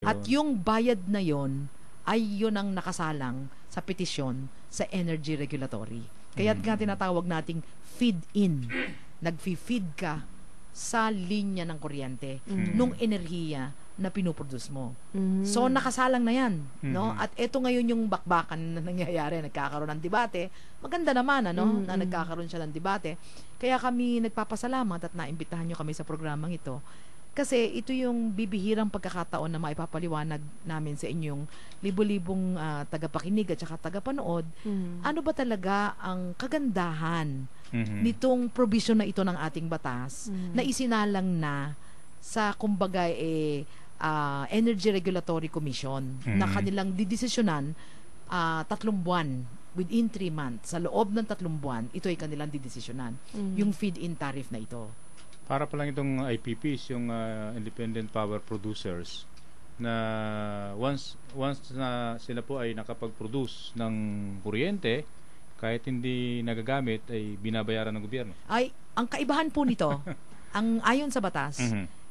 At yung bayad na yon ay yun ang nakasalang sa petisyon sa Energy Regulatory. Kaya nga tinatawag nating feed-in. Nag-feed ka sa linya ng kuryente nung enerhiya na pinuproduce mo. So, nakasalang na yan. No? At eto ngayon yung bakbakan na nangyayari. Nagkakaroon ng debate. Maganda naman, na nagkakaroon siya ng debate. Kaya kami nagpapasalamat at naimbitahan nyo kami sa programang ito. Kasi ito yung bibihirang pagkakataon na maipapaliwanag namin sa inyong libo-libong tagapakinig at saka tagapanood. Ano ba talaga ang kagandahan nitong provision na ito ng ating batas na isinalang na sa kumbaga Energy Regulatory Commission na kanilang didesisyonan 3 buwan within 3 months. Sa loob ng 3 buwan, ito ay kanilang didesisyonan. Yung feed-in tariff na ito. Para pa lang itong IPPs, yung Independent Power Producers, na once na sila po ay nakapag-produce ng kuryente, kahit hindi nagagamit, ay binabayaran ng gobyerno. Ay, ang kaibahan po nito, ang ayon sa batas,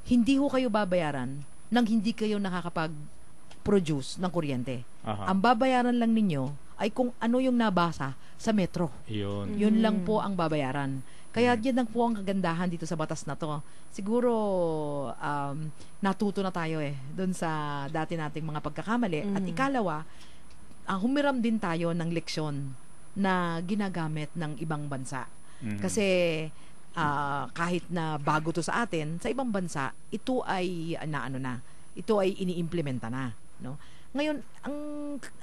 hindi ho kayo babayaran nang hindi kayo nakakapag-produce ng kuryente. Ang babayaran lang ninyo ay kung ano yung nabasa sa metro. Yun lang po ang babayaran. Kaya yan lang po ang kagandahan dito sa batas na to. Siguro natuto na tayo doon sa dati nating mga pagkakamali. At ikalawa, humiram din tayo ng leksyon na ginagamit ng ibang bansa. Kasi kahit na bago to sa atin, sa ibang bansa, ito ay ito ay iniimplementa na, no? Ngayon,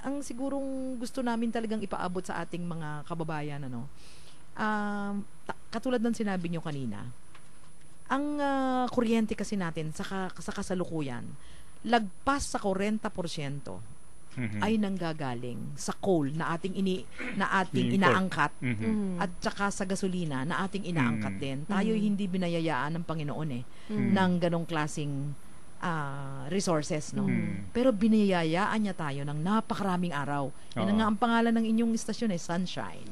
ang sigurong gusto namin talagang ipaabot sa ating mga kababayan, katulad ng sinabi nyo kanina, ang kuryente kasi natin sa kasalukuyan, lagpas sa 40% ay nanggagaling sa coal na ating inaangkat at saka sa gasolina na ating inaangkat din. Tayo hindi binayayaan ng Panginoon ng ganong klaseng resources, no? Pero biniyayaan niya tayo ng napakaraming araw. Yan nga ang pangalan ng inyong istasyon Sunshine.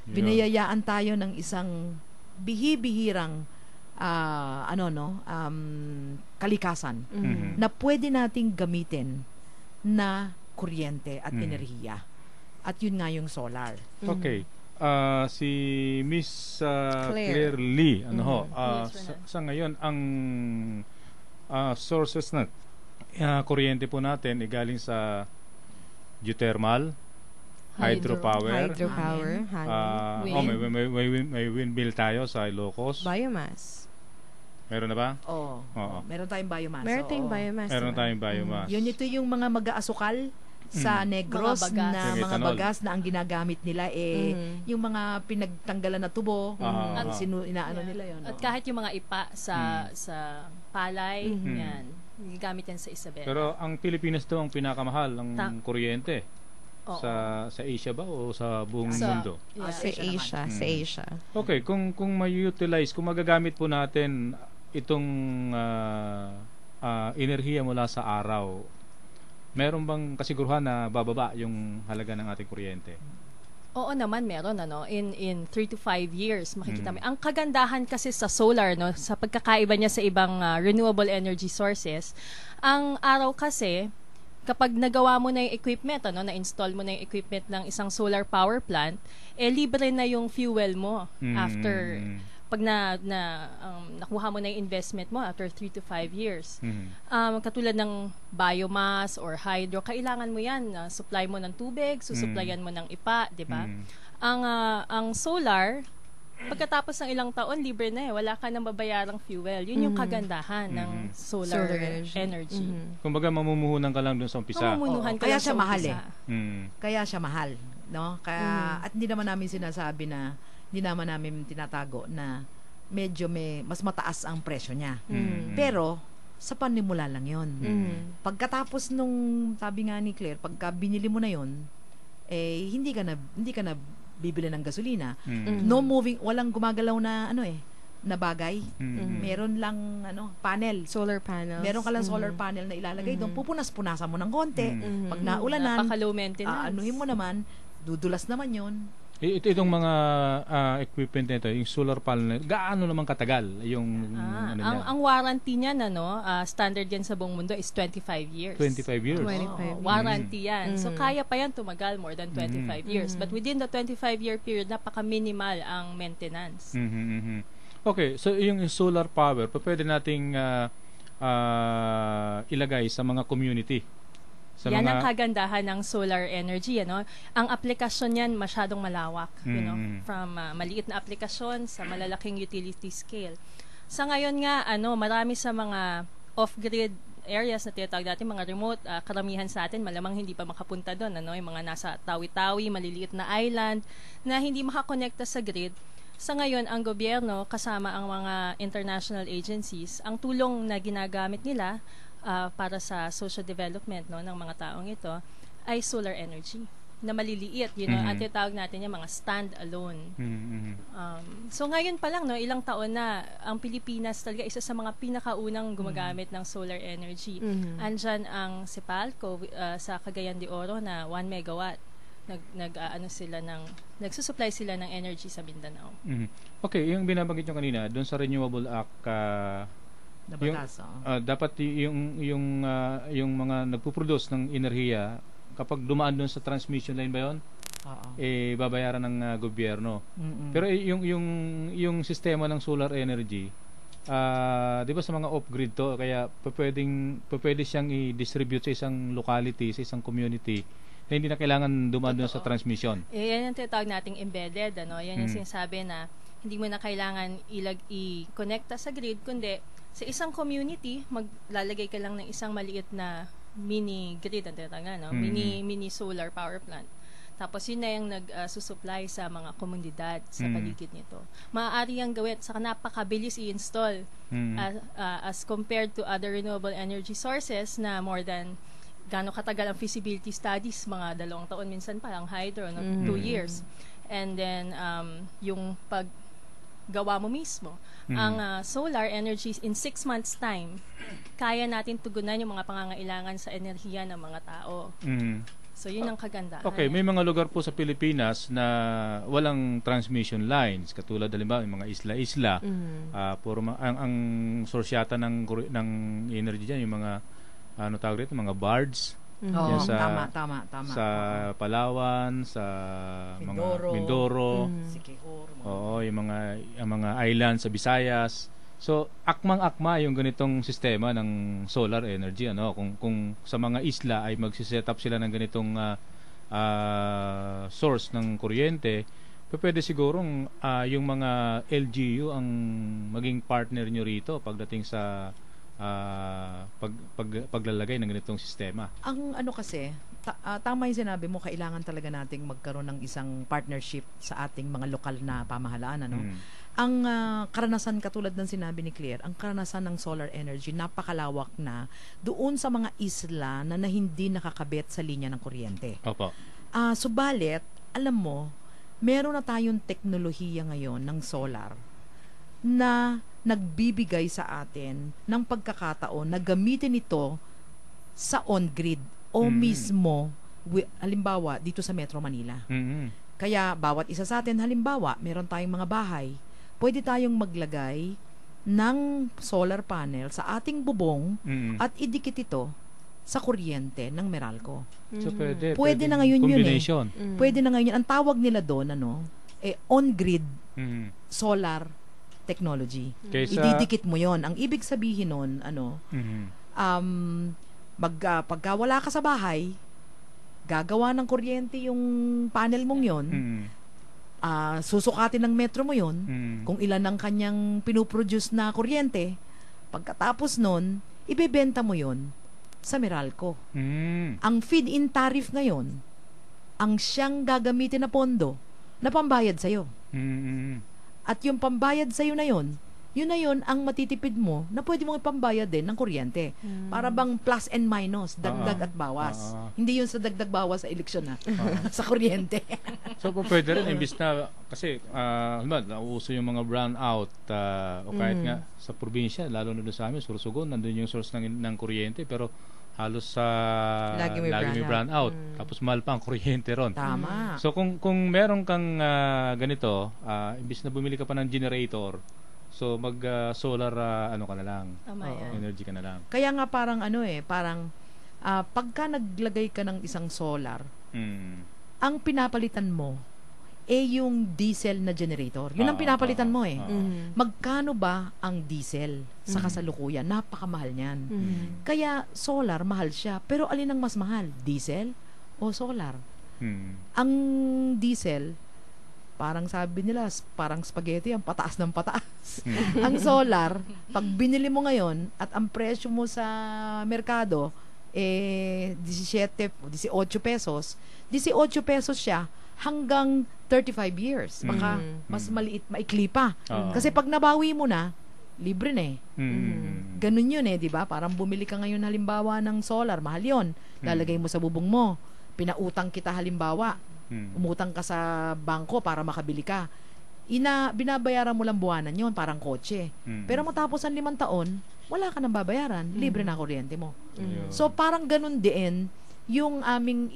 Biniyayaan tayo ng isang bihibihirang kalikasan na pwede nating gamitin na kuryente at enerhiya. At yun nga yung solar. Okay. Si Miss Claire Lee, sa ngayon ang sources na kuryente po natin ay galing sa geothermal, hydropower, may windmill tayo sa Ilocos, biomass. meron na ba? Oo. Meron tayong biomass. Meron tayong biomass. Yun, ito yung mga mag-aasukal sa Negros na mga bagas na ang ginagamit nila yung mga pinagtanggalan na tubo at inaano nila yun. At kahit yung mga ipa sa palay, yan, gamit yan sa Isabela. Pero ang Pilipinas to ang pinakamahal ng kuryente. Sa Asia ba o sa buong mundo? Sa Asia. Okay, kung ma-utilize, kung magagamit po natin itong enerhiya mula sa araw, meron bang kasiguruhan na bababa yung halaga ng ating kuryente? Oo naman, meron in 3 to 5 years makikita mo. Ang kagandahan kasi sa solar, sa pagkakaiba niya sa ibang renewable energy sources, ang araw kasi kapag nagawa mo na yung equipment, na-install mo na yung equipment ng isang solar power plant, libre na yung fuel mo after pag nakuha mo na yung investment mo after 3 to 5 years. Katulad ng biomass or hydro, kailangan mo yan. Supply mo ng tubig, susupplyan mo ng ipa, di ba? Ang solar, pagkatapos ng ilang taon, libre na wala ka nang babayarang fuel. Yun yung kagandahan ng solar energy. Kumbaga, mamumuhunan ka lang dun sa umpisa. Kaya siya mahal Kaya siya mahal. No? At hindi naman namin sinasabi na hindi naman namin tinatago na medyo mas mataas ang presyo niya. Pero, sa panimula lang yon. Pagkatapos nung, sabi nga ni Claire, pagka binili mo na yon, hindi ka na bibili ng gasolina. No moving, walang gumagalaw na na bagay. Meron lang panel. Solar panels. Meron ka lang solar panel na ilalagay doon. Pupunas-punasan mo ng konti. Pag naulanan, napaka-low maintenance. anuhin mo naman, dudulas naman yon. Itong mga equipment nito, yung solar panel, gaano naman katagal yung ano niya? Ang warranty niyan standard yan sa buong mundo is 25 years. 25 years. 25 Warranty yan. So kaya pa yan tumagal more than 25 years. But within the 25-year period, napaka-minimal ang maintenance. Okay, so yung solar power, pwede nating ilagay sa mga community. Sa Yan mga ang kagandahan ng solar energy, Ang aplikasyon niyan masyadong malawak, from maliit na aplikasyon sa malalaking utility scale. Sa ngayon nga, marami sa mga off-grid areas na tinatawag natin, mga remote, karamihan sa atin, malamang hindi pa makapunta doon, yung mga nasa tawi-tawi, maliliit na island, na hindi makakonekta sa grid. Sa ngayon, ang gobyerno, kasama ang mga international agencies, ang tulong na ginagamit nila para sa social development ng mga taong ito ay solar energy na maliliit, ang tinatawag natin yung mga stand-alone. So ngayon pa lang, ilang taon na ang Pilipinas talaga isa sa mga pinakaunang gumagamit ng solar energy. Andyan ang Sipalco sa Cagayan de Oro na 1 megawatt. Nagsusupply sila ng energy sa Mindanao. Okay, yung binabanggit nyo kanina, doon sa Renewable Act, dapat yung mga nagpo-produce ng enerhiya, kapag dumaan doon sa transmission line ba yun? Babayaran ng gobyerno. Pero yung sistema ng solar energy, di ba sa mga off-grid to, kaya pwede siyang i-distribute sa isang locality, sa isang community, na hindi na kailangan dumaan doon sa transmission. Yan yung tinatawag nating embedded, Yan yung sinasabi na hindi mo na kailangan i-connecta sa grid, kundi sa isang community, maglalagay ka lang ng isang maliit na mini grid, ang tinatawag, mini solar power plant. Tapos yun na yung nagsusupply sa mga komunidad sa paligid nito. Maaari yung gawin, saka napakabilis i-install as compared to other renewable energy sources na more than gaano katagal ang feasibility studies, mga 2 taon minsan pa ang hydro, 2 years. And then yung paggawa mo mismo, ang solar energy in 6 months time, kaya natin tugunan yung mga pangangailangan sa enerhiya ng mga tao. So yun ang kagandahan. Okay, may mga lugar po sa Pilipinas na walang transmission lines, katulad halimbawa yung mga isla-isla. Ang source yata ng energy diyan yung mga tawag dito, mga bards. Yan Tama. Sa Palawan, sa Mindoro. Siquijor. Yung mga island sa Visayas. So, akmang-akma yung ganitong sistema ng solar energy, kung sa mga isla ay magsi-set up sila ng ganitong source ng kuryente, pwede sigurong yung mga LGU ang maging partner nyo rito pagdating sa paglalagay ng ganitong sistema. Ang kasi, tama yung sinabi mo, kailangan talaga nating magkaroon ng isang partnership sa ating mga lokal na pamahalaan. Ang karanasan, katulad ng sinabi ni Claire, ang karanasan ng solar energy, napakalawak na doon sa mga isla na hindi nakakabit sa linya ng kuryente. Opo. Subalit, alam mo, meron na tayong teknolohiya ngayon ng solar na nagbibigay sa atin ng pagkakataon na gamitin ito sa on-grid o mismo, halimbawa, dito sa Metro Manila. Kaya, bawat isa sa atin, halimbawa, meron tayong mga bahay, pwede tayong maglagay ng solar panel sa ating bubong at idikit ito sa kuryente ng Meralco. So, pwede na ngayon yun Pwede na ngayon yun. Ang tawag nila doon, on-grid solar technology. Ididikit mo yon. Ang ibig sabihin nun, pagka wala ka sa bahay, gagawa ng kuryente yung panel mong yon, susukatin ng metro mo yon, kung ilan ang kanyang pinuproduce na kuryente, pagkatapos nun, ibebenta mo yon sa Meralco. Ang feed-in tariff ngayon, ang siyang gagamitin na pondo na pambayad sa'yo. At yung pambayad sa'yo na yun ang matitipid mo na pwede mong ipambayad din ng kuryente. Para bang plus and minus, dagdag at bawas. Hindi yun sa dagdag bawas sa eleksyon sa kuryente. So, pwede rin, imbis na, kasi, nauuso yung mga brownout, o kahit nga sa probinsya, lalo na doon sa amin, Sorsogon, nandun yung source ng kuryente, pero halos sa Lagi may brown out. Mm. Tapos mahal pa ang kuryente ron. Tama. So kung meron kang ganito, imbis na bumili ka pa ng generator, so mag solar ano ka na lang, Tama Oo. yan. energy ka na lang. Kaya nga parang pagka naglagay ka ng isang solar, Mm. ang pinapalitan mo yung diesel na generator. Yun ang pinapalitan mo eh. Mm. Magkano ba ang diesel sa kasalukuyan? Napakamahal niyan. Mm. Kaya solar, mahal siya. Pero alin ang mas mahal? Diesel o solar? Mm. Ang diesel, parang sabi nila, parang spaghetti, ang pataas ng pataas. Ang solar, pag binili mo ngayon at ang presyo mo sa merkado, 17 o 18 pesos, 18 pesos siya hanggang 35 years. Baka mas maliit, maikli pa. Oo. Kasi pag nabawi mo na, libre na eh. Mm. Ganun yun eh, di ba? Parang bumili ka ngayon halimbawa ng solar, mahal yun. Lalagay mo sa bubong mo. Pinautang kita halimbawa. Mm. Umutang ka sa bangko para makabili ka. Binabayaran mo lang buwanan yun, parang kotse. Mm. Pero matapos ang 5 taon, wala ka nang babayaran. Libre na kuryente mo. Ayun. So parang ganun din yung aming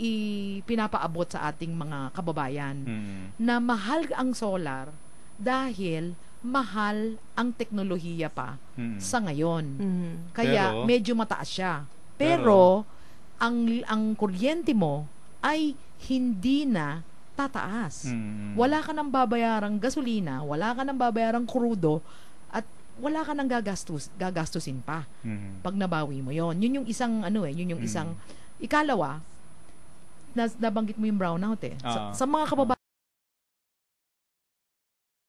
pinapaabot sa ating mga kababayan Mm. na mahal ang solar dahil mahal ang teknolohiya pa Mm. sa ngayon. Mm. Kaya Pero- medyo mataas siya. Pero ang kuryente mo ay hindi na tataas. Mm. Wala ka nang babayarang gasolina, wala ka nang babayarang krudo, at wala ka nang gagastusin pa Mm. pag nabawi mo yon. Yun yung isang yun yung isang ikalawa, nabanggit mo yung brownout eh. Sa mga kababayan